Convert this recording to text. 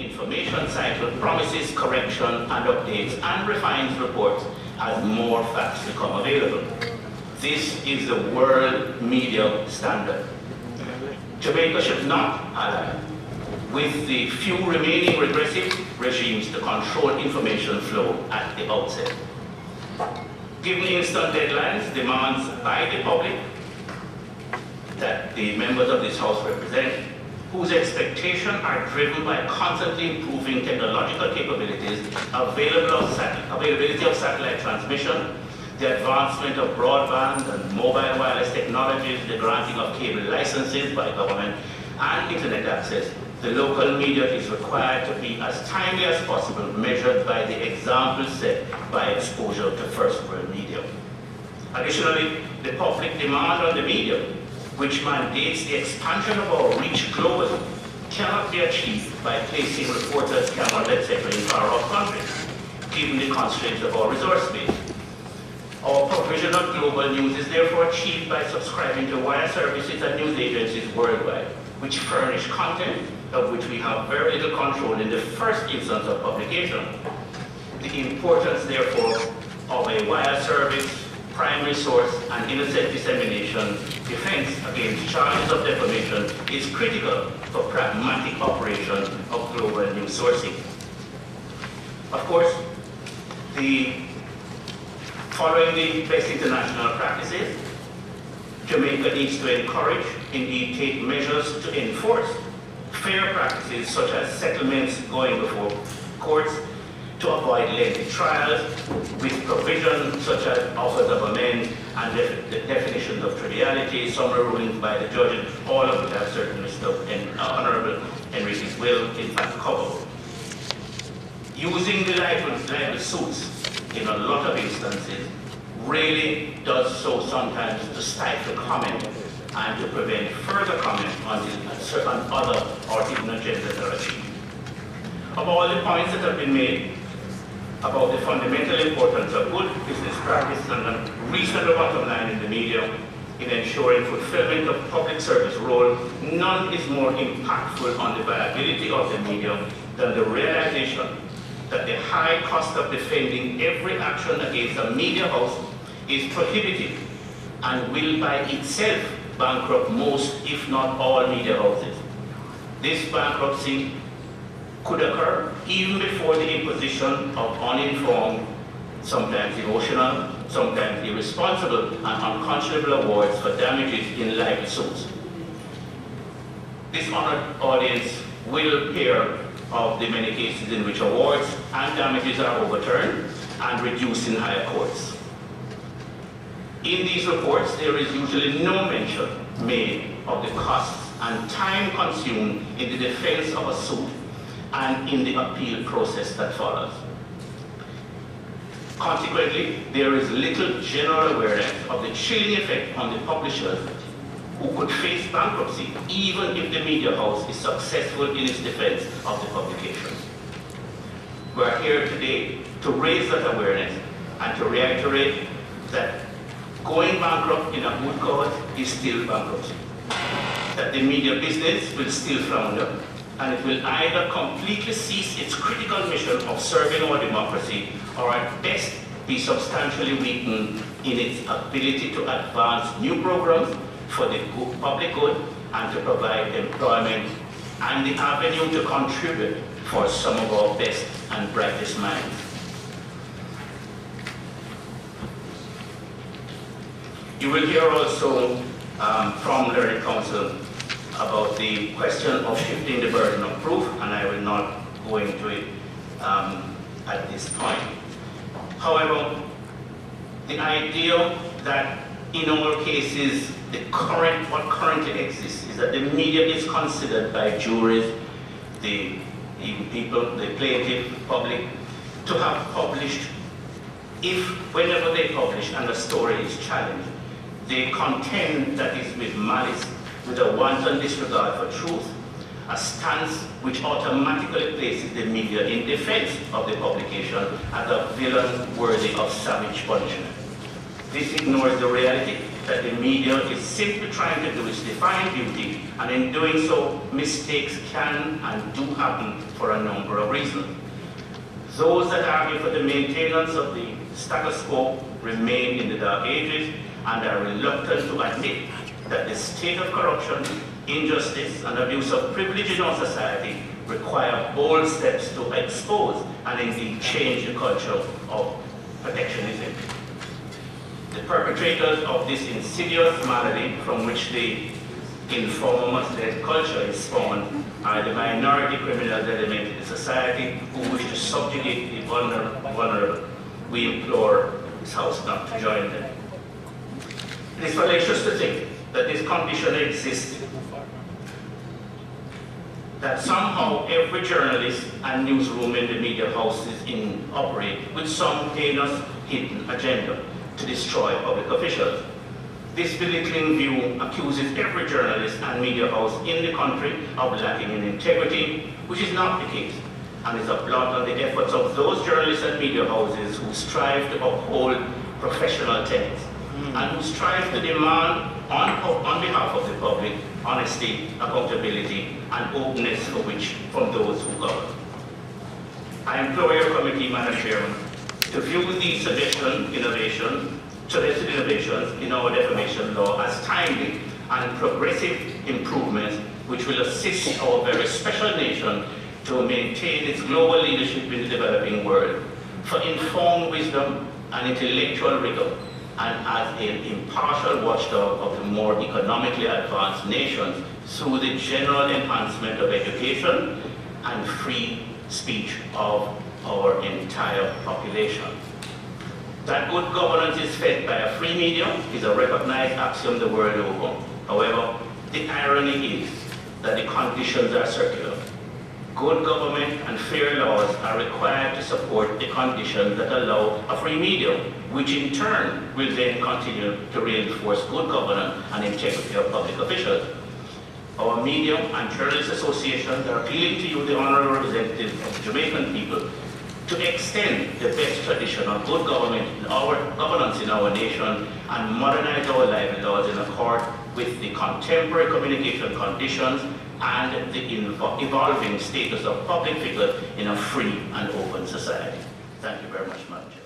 information cycle promises correction and updates and refines reports as more facts become available. This is the world media standard. Jamaica should not ally with the few remaining regressive regimes to control information flow at the outset. Given instant deadlines, demands by the public that the members of this House represent, whose expectations are driven by constantly improving technological capabilities, availability of satellite transmission, the advancement of broadband and mobile wireless technologies, the granting of cable licenses by government, and internet access, the local media is required to be as timely as possible, measured by the example set by exposure to first world media. Additionally, the public demand on the media, which mandates the expansion of our reach globally, cannot be achieved by placing reporters, cameras, etc. in far-off countries, given the constraints of our resource base. Our provision of global news is therefore achieved by subscribing to wire services and news agencies worldwide, which furnish content of which we have very little control in the first instance of publication. The importance, therefore, of a wire service, primary source, and innocent dissemination defense against charges of defamation is critical for pragmatic operation of global news sourcing. Of course, following the best international practices, Jamaica needs to encourage, indeed take measures to enforce fair practices such as settlements going before courts, to avoid lengthy trials, with provisions such as offers of amends and the definitions of triviality, summary rulings by the judges, all of which have certainly Honorable Enriquez will in fact cover. Using the libel suits in a lot of instances really does so sometimes to stifle comment and to prevent further comment until certain other or hidden agendas are achieved. Of all the points that have been made about the fundamental importance of good business practice and a reasonable bottom line in the media in ensuring fulfillment of public service role, none is more impactful on the viability of the media than the realization that the high cost of defending every action against a media house is prohibitive and will by itself bankrupt most, if not all, media houses. This bankruptcy could occur even before the imposition of uninformed, sometimes emotional, sometimes irresponsible and unconscionable awards for damages in libel suits. This honored audience will hear of the many cases in which awards and damages are overturned and reduced in higher courts. In these reports, there is usually no mention made of the costs and time consumed in the defense of a suit and in the appeal process that follows. Consequently, there is little general awareness of the chilling effect on the publishers who could face bankruptcy even if the media house is successful in its defense of the publication. We are here today to raise that awareness and to reiterate that going bankrupt in a good cause is still bankruptcy. That the media business will still flounder, and it will either completely cease its critical mission of serving our democracy, or at best be substantially weakened in its ability to advance new programs for the public good and to provide employment and the avenue to contribute for some of our best and brightest minds. You will hear also from Learned Council about the question of shifting the burden of proof, and I will not go into it at this point. However, the idea that in all cases, what currently exists is that the media is considered by juries, the people, the plaintiff, public, to have published, if whenever they publish and the story is challenged, they contend that is with malice, with a wanton disregard for truth, a stance which automatically places the media in defense of the publication as a villain worthy of savage punishment. This ignores the reality that the media is simply trying to do is define beauty, and in doing so, mistakes can and do happen for a number of reasons. Those that argue for the maintenance of the status quo remain in the dark ages and are reluctant to admit that the state of corruption, injustice, and abuse of privilege in our society require bold steps to expose and indeed change the culture of protectionism. The perpetrators of this insidious malady from which the informal-led culture is spawned are the minority criminals element in the society who wish to subjugate the vulnerable. We implore this House not to join them. It is fallacious to think that this condition exists, that somehow every journalist and newsroom in the media houses operate with some heinous hidden agenda to destroy public officials. This belittling view accuses every journalist and media house in the country of lacking in integrity, which is not the case, and is a blot on the efforts of those journalists and media houses who strive to uphold professional tenets and who strive to demand on behalf of the public honesty, accountability, and openness from those who govern. I implore your committee, Madam Chairman, to view these suggested innovations in our defamation law as timely and progressive improvements which will assist our very special nation to maintain its global leadership in the developing world, for informed wisdom and intellectual rigor, and as an impartial watchdog of the more economically advanced nations through the general enhancement of education and free speech of our entire population. That good governance is fed by a free media is a recognized axiom the world over. However, the irony is that the conditions are circular. Good government and fair laws are required to support the conditions that allow a free media, which in turn will then continue to reinforce good governance and integrity of public officials. Our media and journalist associations are appealing to you, the honorable representatives of the Jamaican people, to extend the best tradition of good governance in our nation and modernize our libel laws in accord with the contemporary communication conditions and the evolving status of public figures in a free and open society. Thank you very much, Madam Chair.